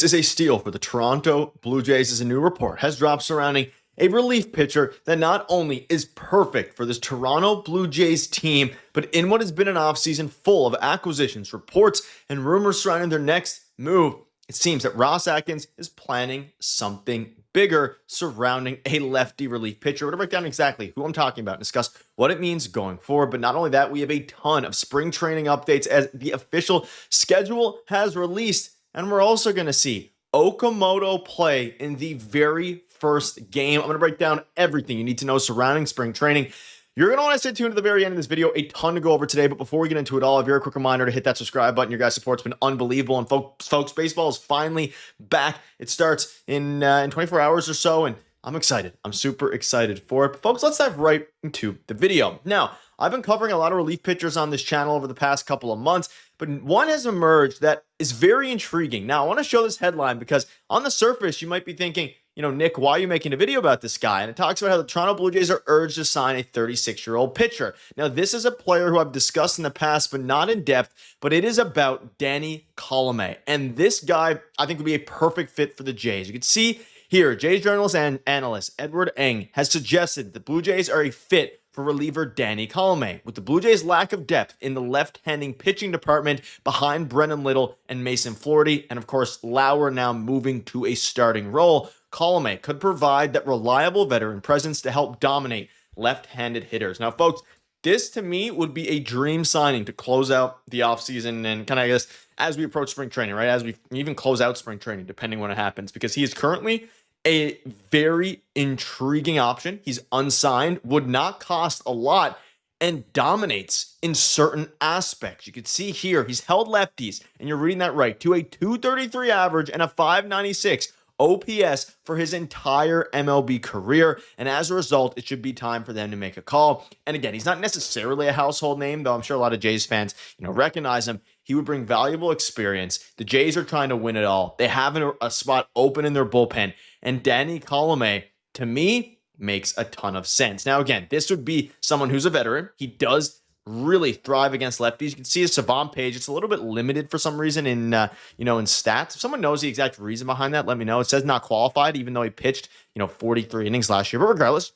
This is a steal for the Toronto Blue Jays as a new report has dropped surrounding a relief pitcher that not only is perfect for this Toronto Blue Jays team, but in what has been an offseason full of acquisitions, reports, and rumors surrounding their next move, it seems that Ross Atkins is planning something bigger surrounding a lefty relief pitcher. We're going to break down exactly who I'm talking about and discuss what it means going forward. But not only that, we have a ton of spring training updates as the official schedule has released. And we're also going to see Okamoto play in the very first game. I'm going to break down everything you need to know surrounding spring training. You're going to want to stay tuned to the very end of this video. A ton to go over today, but before we get into it all, a very quick reminder to hit that subscribe button. Your guys' support's been unbelievable, and folks, baseball is finally back. It starts in 24 hours or so, and I'm excited. I'm super excited for it. But folks, let's dive right into the video. Now, I've been covering a lot of relief pitchers on this channel over the past couple of months, but one has emerged that is very intriguing. Now, I want to show this headline because on the surface, you might be thinking, Nick, why are you making a video about this guy? And it talks about how the Toronto Blue Jays are urged to sign a 36-year-old pitcher. Now, this is a player who I've discussed in the past, but not in depth, but it is about Danny Coulombe. And this guy, I think, would be a perfect fit for the Jays. You can see here, Jays journalist and analyst Edward Eng has suggested the Blue Jays are a fit for reliever Danny Coulombe. With the Blue Jays' lack of depth in the left-handing pitching department behind Brennan Little and Mason Flaherty, and of course, Lauer now moving to a starting role, Coulombe could provide that reliable veteran presence to help dominate left-handed hitters. Now, folks, this to me would be a dream signing to close out the offseason and kind of, I guess, as we approach spring training, right? As we even close out spring training, depending when it happens, because he is currently a very intriguing option. He's unsigned, would not cost a lot, and dominates in certain aspects. You can see here, he's held lefties, and you're reading that right, to a 233 average and a 596 OPS for his entire MLB career. And as a result, it should be time for them to make a call. And again, he's not necessarily a household name, though I'm sure a lot of Jays fans, recognize him. He would bring valuable experience. The Jays are trying to win it all. They have a spot open in their bullpen. And Danny Coulombe, to me, makes a ton of sense. Now, again, this would be someone who's a veteran. He does really thrive against lefties. You can see his Savant page. It's a little bit limited for some reason in stats. If someone knows the exact reason behind that, let me know. It says not qualified, even though he pitched, 43 innings last year. But regardless,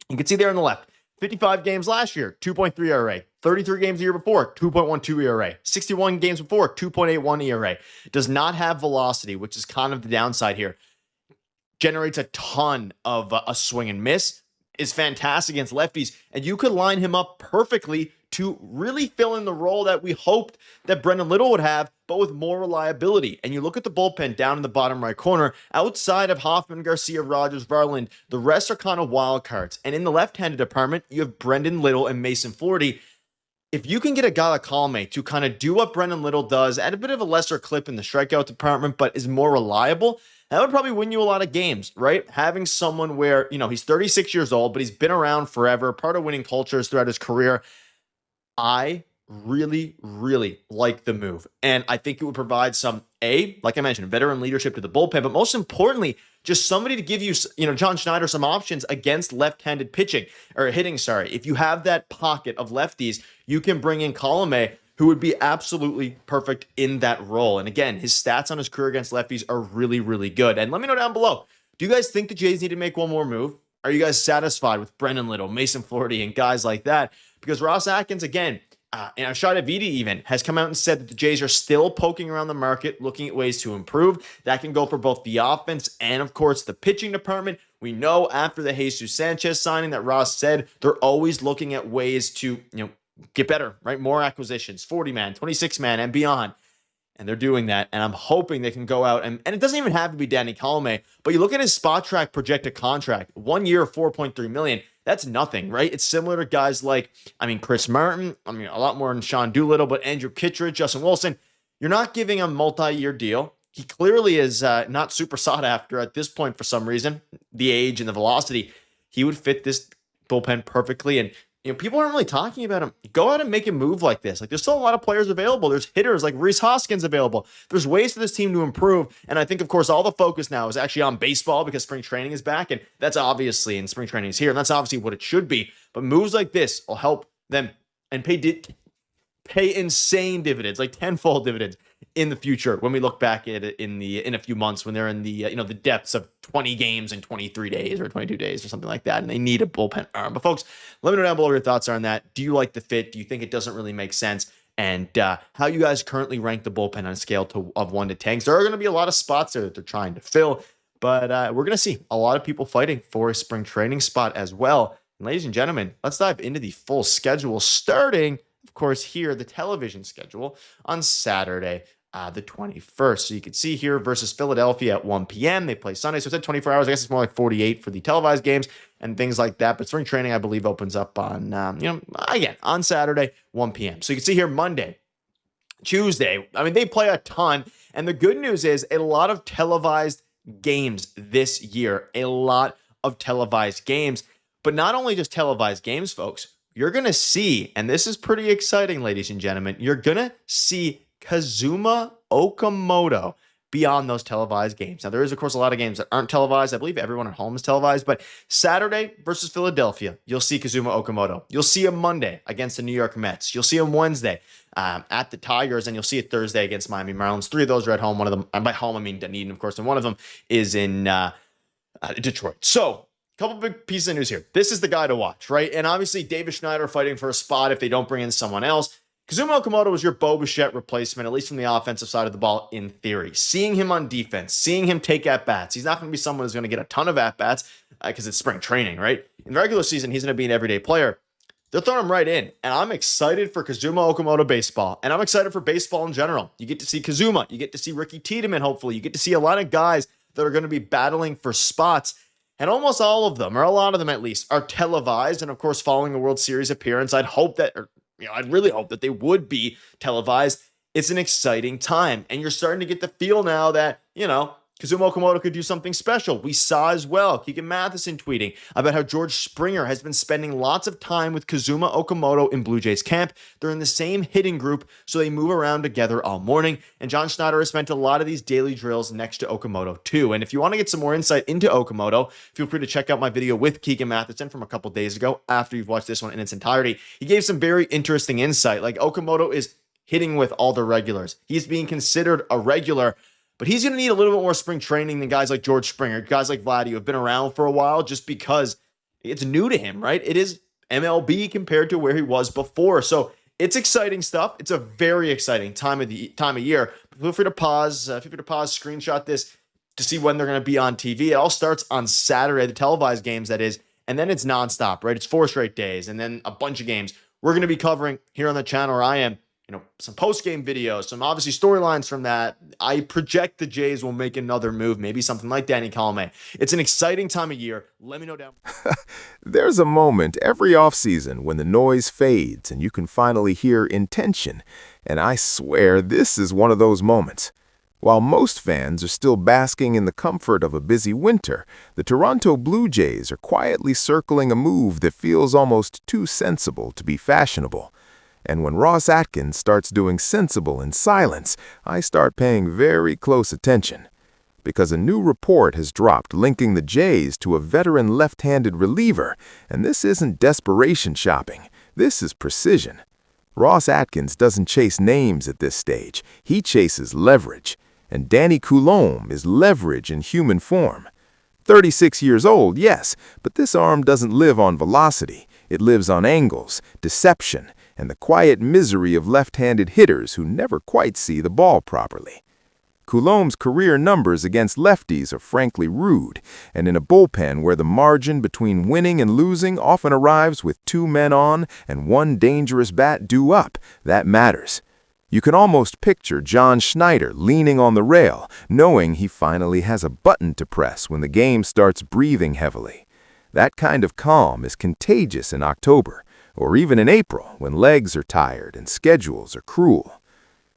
you can see there on the left, 55 games last year, 2.3 ERA. 33 games the year before, 2.12 ERA. 61 games before, 2.81 ERA. Does not have velocity, which is kind of the downside here. Generates a ton of a swing and miss. Is fantastic against lefties. And you could line him up perfectly to really fill in the role that we hoped that Brendan Little would have, but with more reliability. And you look at the bullpen down in the bottom right corner, outside of Hoffman, Garcia, Rogers, Varland, the rest are kind of wild cards. And in the left-handed department, you have Brendan Little and Mason Flaherty. If you can get a guy like Coulombe to kind of do what Brendan Little does at a bit of a lesser clip in the strikeout department, but is more reliable, that would probably win you a lot of games, right? Having someone where, he's 36 years old, but he's been around forever, part of winning cultures throughout his career. I really, really like the move. And I think it would provide some, like I mentioned, veteran leadership to the bullpen, but most importantly, just somebody to give you, John Schneider some options against left-handed pitching or hitting, If you have that pocket of lefties, you can bring in Coulombe, who would be absolutely perfect in that role. And again, his stats on his career against lefties are really, really good. And let me know down below, do you guys think the Jays need to make one more move? Are you guys satisfied with Brendan Little, Mason Flaherty, and guys like that? Because Ross Atkins, again, and Ashada Vidi even has come out and said that the Jays are still poking around the market, looking at ways to improve. That can go for both the offense and, of course, the pitching department. We know after the Jesus Sanchez signing that Ross said they're always looking at ways to, get better, right? More acquisitions, 40-man, 26-man, and beyond. And they're doing that, and I'm hoping they can go out, and it doesn't even have to be Danny Coulombe, but you look at his spot track projected contract, 1 year, $4.3 million. That's nothing, right? It's similar to guys like, Chris Martin, a lot more than Sean Doolittle, but Andrew Kittredge, Justin Wilson. You're not giving a multi-year deal. He clearly is not super sought after at this point for some reason, the age and the velocity. He would fit this bullpen perfectly, and people aren't really talking about him. Go out and make a move like this. Like, there's still a lot of players available. There's hitters like Rhys Hoskins available. There's ways for this team to improve. And I think, of course, all the focus now is actually on baseball because spring training is back. And that's obviously, and spring training is here. And that's obviously what it should be. But moves like this will help them and pay insane dividends, like tenfold dividends in the future when we look back at it in a few months when they're in the the depths of 20 games in 23 days or 22 days or something like that, and they need a bullpen arm. But folks, let me know down below what your thoughts are on that. Do you like the fit? Do you think it doesn't really make sense? And how you guys currently rank the bullpen on a scale of 1 to 10? There are going to be a lot of spots there that they're trying to fill, but we're going to see a lot of people fighting for a spring training spot as well. And ladies and gentlemen, let's dive into the full schedule, starting, of course, here, the television schedule on Saturday, the 21st. So you can see here versus Philadelphia at 1 p.m. They play Sunday, so it's at 24 hours. I guess it's more like 48 for the televised games and things like that. But spring training, I believe, opens up on, again, on Saturday, 1 p.m. So you can see here Monday, Tuesday. I mean, they play a ton. And the good news is a lot of televised games this year, a lot of televised games. But not only just televised games, folks, you're going to see, and this is pretty exciting, ladies and gentlemen, you're going to see Kazuma Okamoto beyond those televised games. Now, there is, of course, a lot of games that aren't televised. I believe everyone at home is televised, but Saturday versus Philadelphia, you'll see Kazuma Okamoto. You'll see him Monday against the New York Mets. You'll see him Wednesday at the Tigers, and you'll see it Thursday against Miami Marlins. 3 of those are at home. One of them, and by home, I mean Dunedin, of course, and one of them is in Detroit. So, a couple big pieces of news here. This is the guy to watch, right? And obviously, Davis Schneider fighting for a spot if they don't bring in someone else. Kazuma Okamoto was your Bo Bichette replacement, at least from the offensive side of the ball, in theory. Seeing him on defense, seeing him take at-bats. He's not going to be someone who's going to get a ton of at-bats because it's spring training, right? In the regular season, he's going to be an everyday player. They're throwing him right in, and I'm excited for Kazuma Okamoto baseball, and I'm excited for baseball in general. You get to see Kazuma. You get to see Ricky Tiedemann, hopefully. You get to see a lot of guys that are going to be battling for spots, and almost all of them, or a lot of them at least, are televised, and of course, following a World Series appearance, I'd really hope that they would be televised. It's an exciting time. And you're starting to get the feel now that, Kazuma Okamoto could do something special. We saw as well Keegan Matheson tweeting about how George Springer has been spending lots of time with Kazuma Okamoto in Blue Jays camp. They're in the same hitting group, so they move around together all morning. And John Schneider has spent a lot of these daily drills next to Okamoto too. And if you want to get some more insight into Okamoto, feel free to check out my video with Keegan Matheson from a couple days ago after you've watched this one in its entirety. He gave some very interesting insight. Like, Okamoto is hitting with all the regulars. He's being considered a regular, but he's going to need a little bit more spring training than guys like George Springer, guys like Vladdy who have been around for a while, just because it's new to him, right? It is MLB compared to where he was before. So it's exciting stuff. It's a very exciting time of year. Feel free to pause. Screenshot this to see when they're going to be on TV. It all starts on Saturday, the televised games, that is, and then it's nonstop, right? It's 4 straight days, and then a bunch of games we're going to be covering here on the channel where I am. Some post-game videos, some obviously storylines from that. I project the Jays will make another move, maybe something like Danny Coulombe. It's an exciting time of year. Let me know down. There's a moment every offseason when the noise fades and you can finally hear intention. And I swear this is one of those moments. While most fans are still basking in the comfort of a busy winter, the Toronto Blue Jays are quietly circling a move that feels almost too sensible to be fashionable. And when Ross Atkins starts doing sensible in silence, I start paying very close attention. Because a new report has dropped linking the Jays to a veteran left-handed reliever, and this isn't desperation shopping, this is precision. Ross Atkins doesn't chase names at this stage, he chases leverage. And Danny Coulombe is leverage in human form. 36 years old, yes, but this arm doesn't live on velocity. It lives on angles, deception, and the quiet misery of left-handed hitters who never quite see the ball properly. Coulombe's career numbers against lefties are frankly rude, and in a bullpen where the margin between winning and losing often arrives with 2 men on and 1 dangerous bat due up, that matters. You can almost picture John Schneider leaning on the rail, knowing he finally has a button to press when the game starts breathing heavily. That kind of calm is contagious in October, or even in April when legs are tired and schedules are cruel.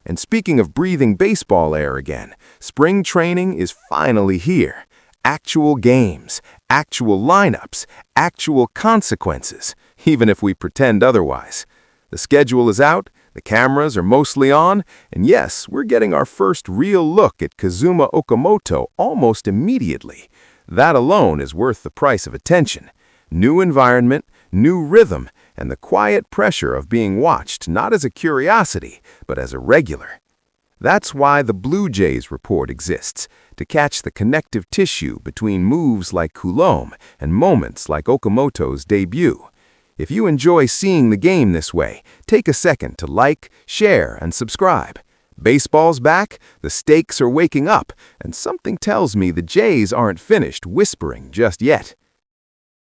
And speaking of breathing baseball air again, spring training is finally here. Actual games, actual lineups, actual consequences, even if we pretend otherwise. The schedule is out, the cameras are mostly on, and yes, we're getting our first real look at Kazuma Okamoto almost immediately. That alone is worth the price of attention. New environment, new rhythm, and the quiet pressure of being watched not as a curiosity, but as a regular. That's why the Blue Jays report exists, to catch the connective tissue between moves like Coulombe and moments like Okamoto's debut. If you enjoy seeing the game this way, take a second to like, share, and subscribe. Baseball's back, the stakes are waking up, and something tells me the Jays aren't finished whispering just yet.